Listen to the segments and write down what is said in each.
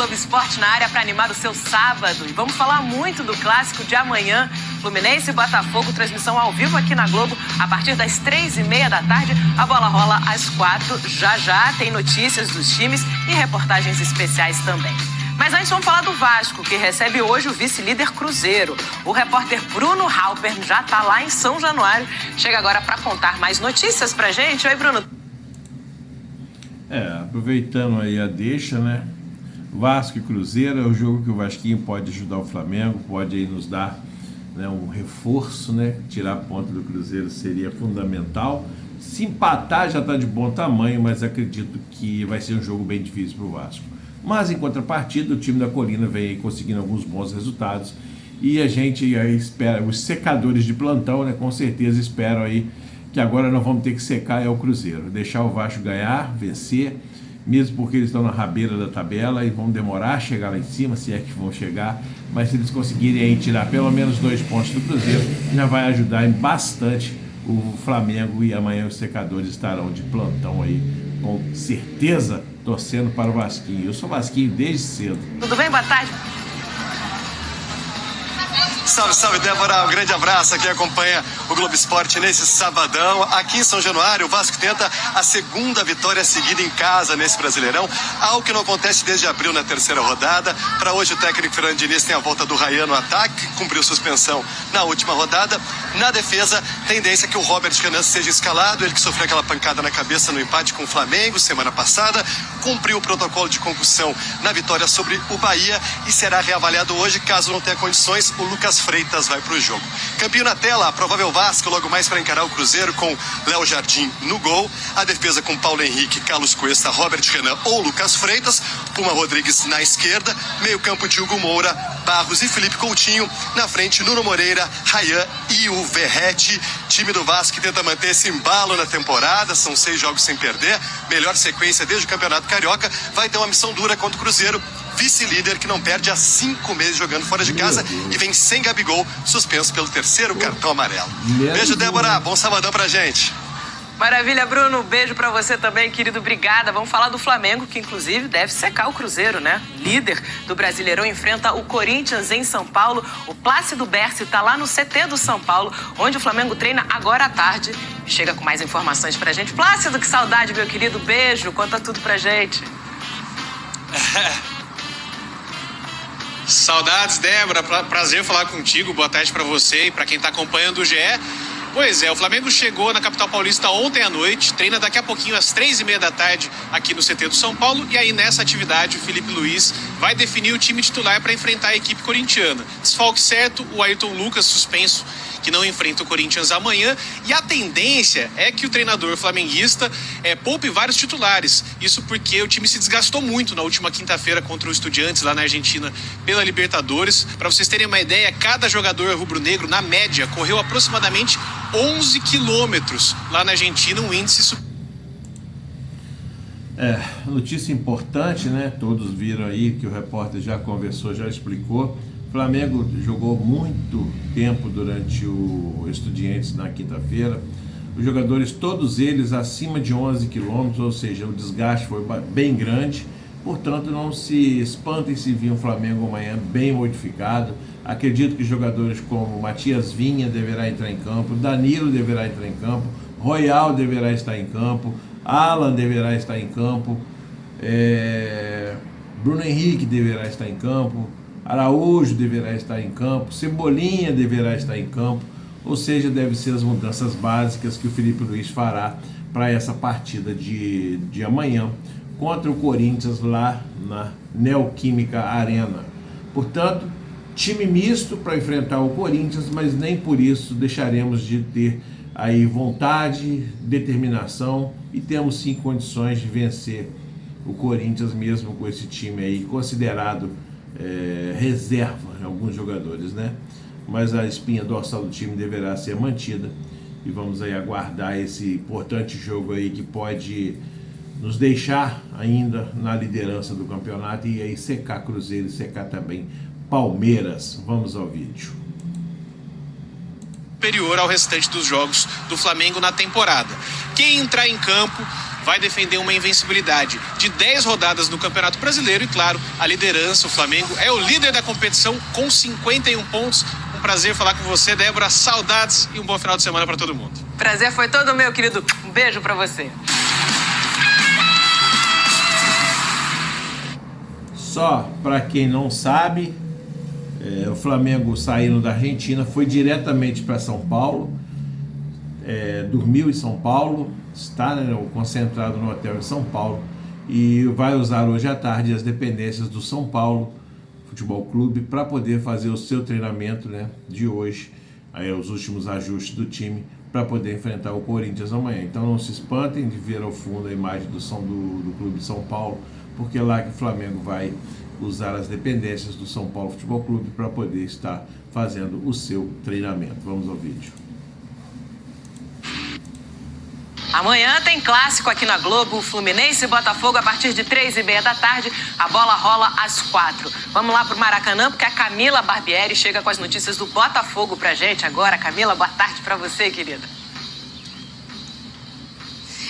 Globo Esporte na área para animar o seu sábado. E vamos falar muito do clássico de amanhã. Fluminense e Botafogo, transmissão ao vivo aqui na Globo, a partir das 3h30 da tarde. A bola rola às 4h. Já tem notícias dos times e reportagens especiais também. Mas antes vamos falar do Vasco, que recebe hoje o vice-líder Cruzeiro. O repórter Bruno Halper já está lá em São Januário. Chega agora para contar mais notícias pra gente. Oi, Bruno. Aproveitando aí a deixa, né? Vasco e Cruzeiro é o jogo que o Vasquinho pode ajudar o Flamengo, pode aí nos dar, né, um reforço, né? Tirar a ponta do Cruzeiro seria fundamental. Se empatar já está de bom tamanho, mas acredito que vai ser um jogo bem difícil para o Vasco. Mas em contrapartida, o time da Colina vem aí conseguindo alguns bons resultados e a gente aí espera, os secadores de plantão, né, com certeza esperam aí que agora nós vamos ter que secar o Cruzeiro, deixar o Vasco ganhar, vencer, mesmo porque eles estão na rabeira da tabela e vão demorar a chegar lá em cima, se é que vão chegar, mas se eles conseguirem aí tirar pelo menos 2 pontos do Cruzeiro, já vai ajudar em bastante o Flamengo, e amanhã os secadores estarão de plantão aí, com certeza, torcendo para o Vasquinho. Eu sou Vasquinho desde cedo. Tudo bem? Boa tarde. Salve, salve, Débora, um grande abraço a quem acompanha o Globo Esporte nesse sabadão. Aqui em São Januário, o Vasco tenta a segunda vitória seguida em casa nesse Brasileirão, algo que não acontece desde abril na terceira rodada. Para hoje, o técnico Fernando Diniz tem a volta do Rayan no ataque, cumpriu suspensão na última rodada. Na defesa, tendência que o Robert Renan seja escalado, ele que sofreu aquela pancada na cabeça no empate com o Flamengo semana passada, cumpriu o protocolo de concussão na vitória sobre o Bahia e será reavaliado hoje, caso não tenha condições. O Lucas Freitas vai para o jogo. Campinho na tela, a provável Vasco logo mais para encarar o Cruzeiro com Léo Jardim no gol. A defesa com Paulo Henrique, Carlos Cuesta, Robert Renan ou Lucas Freitas. Puma Rodrigues na esquerda. Meio campo de Hugo Moura, Barros e Felipe Coutinho. Na frente, Nuno Moreira, Rayan e o Verratti. Time do Vasco que tenta manter esse embalo na temporada. São 6 jogos sem perder. Melhor sequência desde o Campeonato Carioca. Vai ter uma missão dura contra o Cruzeiro. Vice-líder que não perde há 5 meses jogando fora de casa e vem sem Gabigol, suspenso pelo 3º cartão amarelo. Beijo, Débora. Bom sabadão pra gente. Maravilha, Bruno. Beijo pra você também, querido. Obrigada. Vamos falar do Flamengo, que inclusive deve secar o Cruzeiro, né? Líder do Brasileirão enfrenta o Corinthians em São Paulo. O Plácido Berce tá lá no CT do São Paulo, onde o Flamengo treina agora à tarde. Chega com mais informações pra gente. Plácido, que saudade, meu querido. Beijo. Conta tudo pra gente. Saudades, Débora, prazer falar contigo, boa tarde para você e para quem está acompanhando o GE. Pois é, o Flamengo chegou na capital paulista ontem à noite, treina daqui a pouquinho às 3h30 da tarde aqui no CT do São Paulo, e aí nessa atividade o Felipe Luiz vai definir o time titular para enfrentar a equipe corintiana. Desfalque certo, o Ayrton Lucas suspenso, que não enfrenta o Corinthians amanhã, e a tendência é que o treinador flamenguista poupe vários titulares. Isso porque o time se desgastou muito na última quinta-feira contra o Estudiantes lá na Argentina pela Libertadores. Para vocês terem uma ideia, cada jogador rubro-negro, na média, correu aproximadamente 11 quilômetros lá na Argentina, um índice... Notícia importante, né? Todos viram aí que o repórter já conversou, já explicou. O Flamengo jogou muito tempo durante o Estudiantes na quinta-feira. Os jogadores, todos eles acima de 11 quilômetros, ou seja, o desgaste foi bem grande. Portanto, não se espantem se vir um Flamengo amanhã bem modificado. Acredito que jogadores como Matias Vinha deverá entrar em campo, Danilo deverá entrar em campo, Royal deverá estar em campo, Alan deverá estar em campo, Bruno Henrique deverá estar em campo, Araújo deverá estar em campo, Cebolinha deverá estar em campo, ou seja, devem ser as mudanças básicas que o Felipe Luiz fará para essa partida de amanhã contra o Corinthians lá na Neoquímica Arena. Portanto, time misto para enfrentar o Corinthians, mas nem por isso deixaremos de ter aí vontade, determinação, e temos sim condições de vencer o Corinthians mesmo com esse time aí considerado reserva em alguns jogadores, né? Mas a espinha dorsal do time deverá ser mantida e vamos aí aguardar esse importante jogo aí que pode nos deixar ainda na liderança do campeonato e aí secar Cruzeiro e secar também Palmeiras. Vamos ao vídeo. Superior ao restante dos jogos do Flamengo na temporada. Quem entrar em campo vai defender uma invencibilidade de 10 rodadas no Campeonato Brasileiro e, claro, a liderança. O Flamengo é o líder da competição com 51 pontos. Um prazer falar com você, Débora. Saudades e um bom final de semana para todo mundo. Prazer foi todo meu, querido. Um beijo para você. Só para quem não sabe, o Flamengo saindo da Argentina foi diretamente para São Paulo, dormiu em São Paulo, está concentrado no hotel em São Paulo e vai usar hoje à tarde as dependências do São Paulo Futebol Clube para poder fazer o seu treinamento, de hoje, aí os últimos ajustes do time para poder enfrentar o Corinthians amanhã. Então não se espantem de ver ao fundo a imagem do Clube de São Paulo, porque é lá que o Flamengo vai usar as dependências do São Paulo Futebol Clube para poder estar fazendo o seu treinamento. Vamos ao vídeo. Amanhã tem clássico aqui na Globo, Fluminense e Botafogo a partir de 3h30 da tarde. A bola rola às 4. Vamos lá pro Maracanã, porque a Camila Barbieri chega com as notícias do Botafogo pra gente agora. Camila, boa tarde pra você, querida.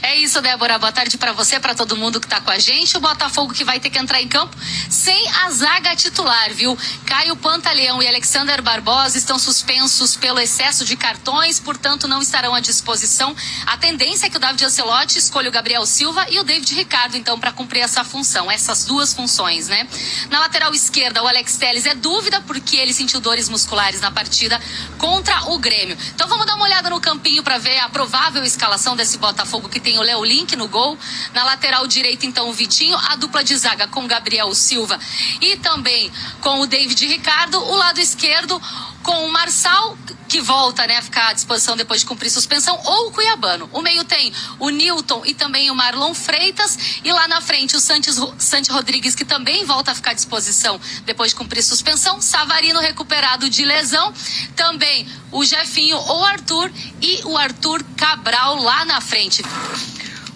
É isso, Débora. Boa tarde para você, para todo mundo que tá com a gente. O Botafogo que vai ter que entrar em campo sem a zaga titular, viu? Caio Pantaleão e Alexander Barbosa estão suspensos pelo excesso de cartões, portanto não estarão à disposição. A tendência é que o David Ancelotti escolha o Gabriel Silva e o David Ricardo, então, para cumprir essa função, essas duas funções, né? Na lateral esquerda, o Alex Telles é dúvida porque ele sentiu dores musculares na partida contra o Grêmio. Então vamos dar uma olhada no campinho para ver a provável escalação desse Botafogo que tem o Léo Link no gol. Na lateral direita, então, o Vitinho. A dupla de zaga com Gabriel Silva e também com o David Ricardo. O lado esquerdo com o Marçal, que volta, a ficar à disposição depois de cumprir suspensão, ou o Cuiabano. O meio tem o Nilton e também o Marlon Freitas. E lá na frente, o Santi Rodrigues, que também volta a ficar à disposição depois de cumprir suspensão. Savarino recuperado de lesão. Também o Jefinho, o Arthur e o Arthur Cabral lá na frente.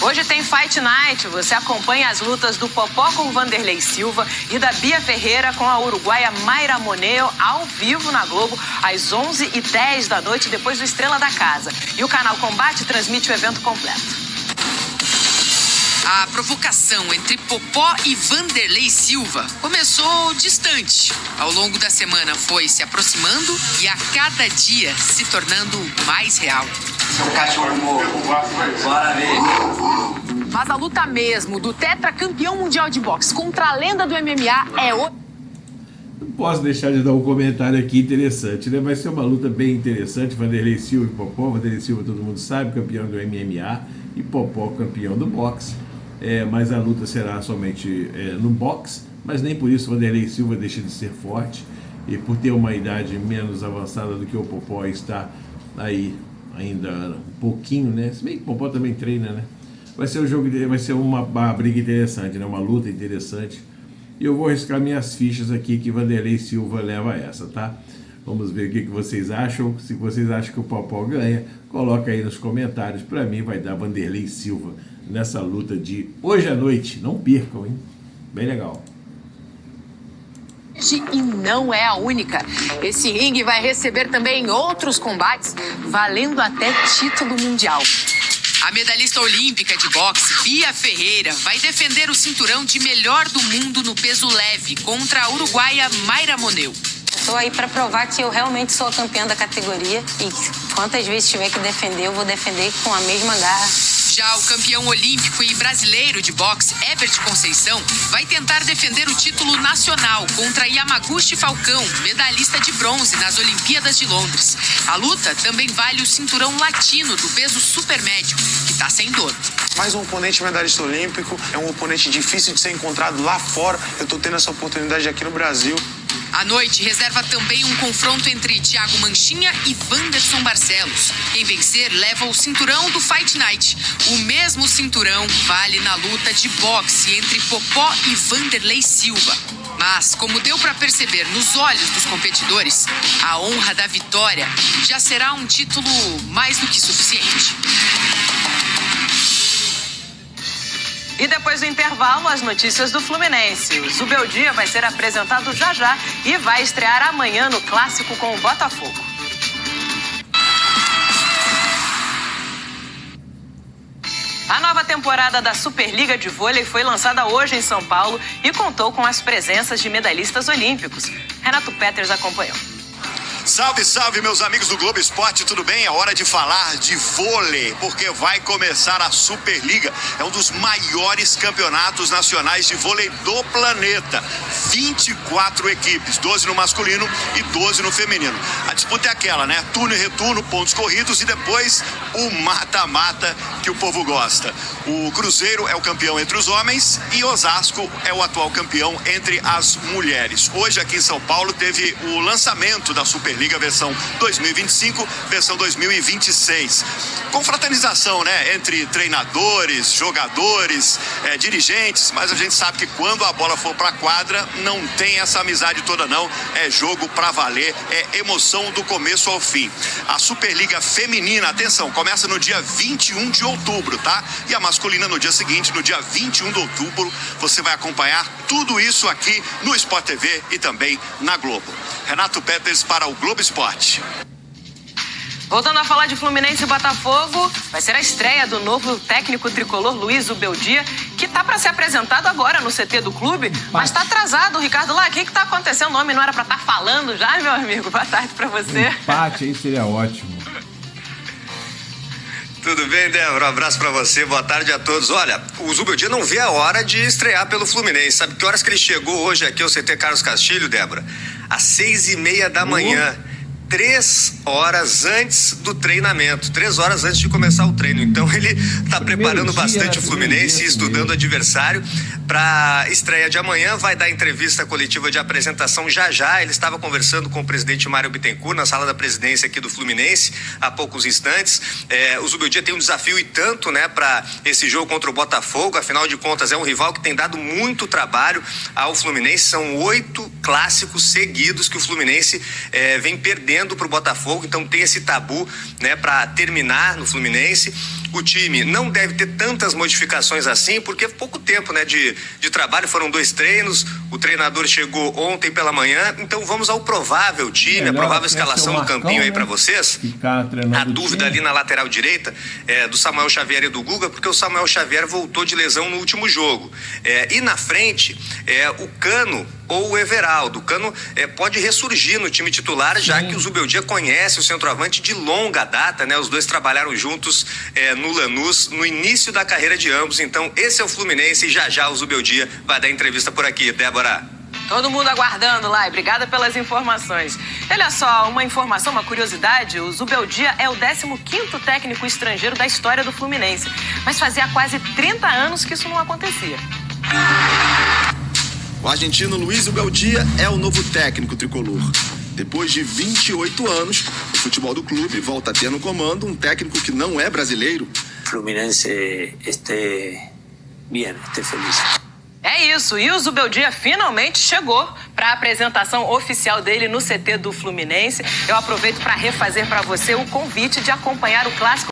Hoje tem Fight Night, você acompanha as lutas do Popó com o Vanderlei Silva e da Bia Ferreira com a uruguaia Mayra Moneo ao vivo na Globo às 11h10 da noite, depois do Estrela da Casa. E o canal Combate transmite o evento completo. A provocação entre Popó e Vanderlei Silva começou distante. Ao longo da semana foi se aproximando e a cada dia se tornando mais real. Seu cachorro morto, bora ver. Mas a luta mesmo do tetracampeão mundial de boxe contra a lenda do MMA é o... Não posso deixar de dar um comentário aqui interessante, Vai ser uma luta bem interessante. Vanderlei Silva e Popó. Vanderlei Silva, todo mundo sabe, campeão do MMA, e Popó, campeão do boxe. Mas a luta será somente no boxe, mas nem por isso Vanderlei Silva deixa de ser forte, e por ter uma idade menos avançada do que o Popó, está aí ainda um pouquinho, Se bem que o Popó também treina, Vai ser um jogo, vai ser uma briga interessante, uma luta interessante. E eu vou arriscar minhas fichas aqui que Vanderlei Silva leva essa, tá? Vamos ver o que vocês acham. Se vocês acham que o Popó ganha, coloca aí nos comentários. Para mim vai dar Vanderlei Silva nessa luta de hoje à noite. Não percam, hein? Bem legal. E não é a única. Esse ringue vai receber também outros combates, valendo até título mundial. A medalhista olímpica de boxe, Bia Ferreira, vai defender o cinturão de melhor do mundo no peso leve contra a uruguaia Mayra Moneo. Estou aí para provar que eu realmente sou a campeã da categoria e quantas vezes tiver que defender, eu vou defender com a mesma garra. Já o campeão olímpico e brasileiro de boxe, Herbert Conceição, vai tentar defender o título nacional contra Yamaguchi Falcão, medalhista de bronze nas Olimpíadas de Londres. A luta também vale o cinturão latino do peso supermédio, que está sem dono. Mais um oponente medalhista olímpico, é um oponente difícil de ser encontrado lá fora. Eu estou tendo essa oportunidade aqui no Brasil. A noite reserva também um confronto entre Thiago Manchinha e Wanderson Barcelos. Quem vencer leva o cinturão do Fight Night. O mesmo cinturão vale na luta de boxe entre Popó e Vanderlei Silva. Mas, como deu para perceber nos olhos dos competidores, a honra da vitória já será um título mais do que suficiente. E depois do intervalo, as notícias do Fluminense. O Zubeldia vai ser apresentado já e vai estrear amanhã no Clássico com o Botafogo. A nova temporada da Superliga de Vôlei foi lançada hoje em São Paulo e contou com as presenças de medalhistas olímpicos. Renato Peters acompanhou. Salve, salve, meus amigos do Globo Esporte, tudo bem? É hora de falar de vôlei, porque vai começar a Superliga. É um dos maiores campeonatos nacionais de vôlei do planeta. 24 equipes, 12 no masculino e 12 no feminino. A disputa é aquela, né? Turno e retorno, pontos corridos e depois o mata-mata que o povo gosta. O Cruzeiro é o campeão entre os homens e Osasco é o atual campeão entre as mulheres. Hoje aqui em São Paulo teve o lançamento da Superliga versão 2025, versão 2026. Confraternização, né? Entre treinadores, jogadores, dirigentes, mas a gente sabe que quando a bola for pra quadra, não tem essa amizade toda não. É jogo pra valer, é emoção do começo ao fim. A Superliga feminina, atenção, começa no dia 21 de outubro, tá? E a masculina no dia seguinte, no dia 21 de outubro, você vai acompanhar tudo isso aqui no Sport TV e também na Globo. Renato Peters para o Globo Esporte. Voltando a falar de Fluminense e Botafogo, vai ser a estreia do novo técnico tricolor Luiz Ubeldia, que tá para ser apresentado agora no CT do clube, mas tá atrasado. Ricardo, lá, o que tá acontecendo? O homem não era para estar falando já, meu amigo? Boa tarde para você. Empate aí seria ótimo. Tudo bem, Débora? Um abraço pra você, boa tarde a todos. Olha, o Zubeldia não vê a hora de estrear pelo Fluminense. Sabe que horas que ele chegou hoje aqui ao CT Carlos Castilho, Débora? Às 6:30 da manhã. 3 horas antes do treinamento, 3 horas antes de começar o treino. Então ele tá preparando bastante o Fluminense e estudando o adversário para estreia de amanhã. Vai dar entrevista coletiva de apresentação já. Ele estava conversando com o presidente Mário Bittencourt na sala da presidência aqui do Fluminense há poucos instantes. O Zubeldia tem um desafio e tanto, né, para esse jogo contra o Botafogo. Afinal de contas, é um rival que tem dado muito trabalho ao Fluminense. São 8 clássicos seguidos que o Fluminense vem perdendo para o Botafogo, então tem esse tabu, né, para terminar no Fluminense. O time não deve ter tantas modificações assim, porque é pouco tempo, né, de trabalho, foram 2 treinos, o treinador chegou ontem pela manhã, então vamos ao provável time, a provável escalação do campinho aí, né, para vocês. A dúvida ali na lateral direita é do Samuel Xavier e do Guga, porque o Samuel Xavier voltou de lesão no último jogo. E na frente o Cano ou o Everaldo. O Cano pode ressurgir no time titular, já que o Zubeldia conhece o centroavante de longa data, né? Os dois trabalharam juntos no Lanús no início da carreira de ambos. Então esse é o Fluminense e já o Zubeldia vai dar entrevista por aqui. Débora. Todo mundo aguardando lá, e obrigada pelas informações. Olha só, uma informação, uma curiosidade, o Zubeldia é o 15º técnico estrangeiro da história do Fluminense, mas fazia quase 30 anos que isso não acontecia. O argentino Luiz Ubeldia é o novo técnico tricolor. Depois de 28 anos, o futebol do clube volta a ter no comando um técnico que não é brasileiro. Fluminense esteja feliz. É isso, e o Zubeldia finalmente chegou para a apresentação oficial dele no CT do Fluminense. Eu aproveito para refazer para você o convite de acompanhar o clássico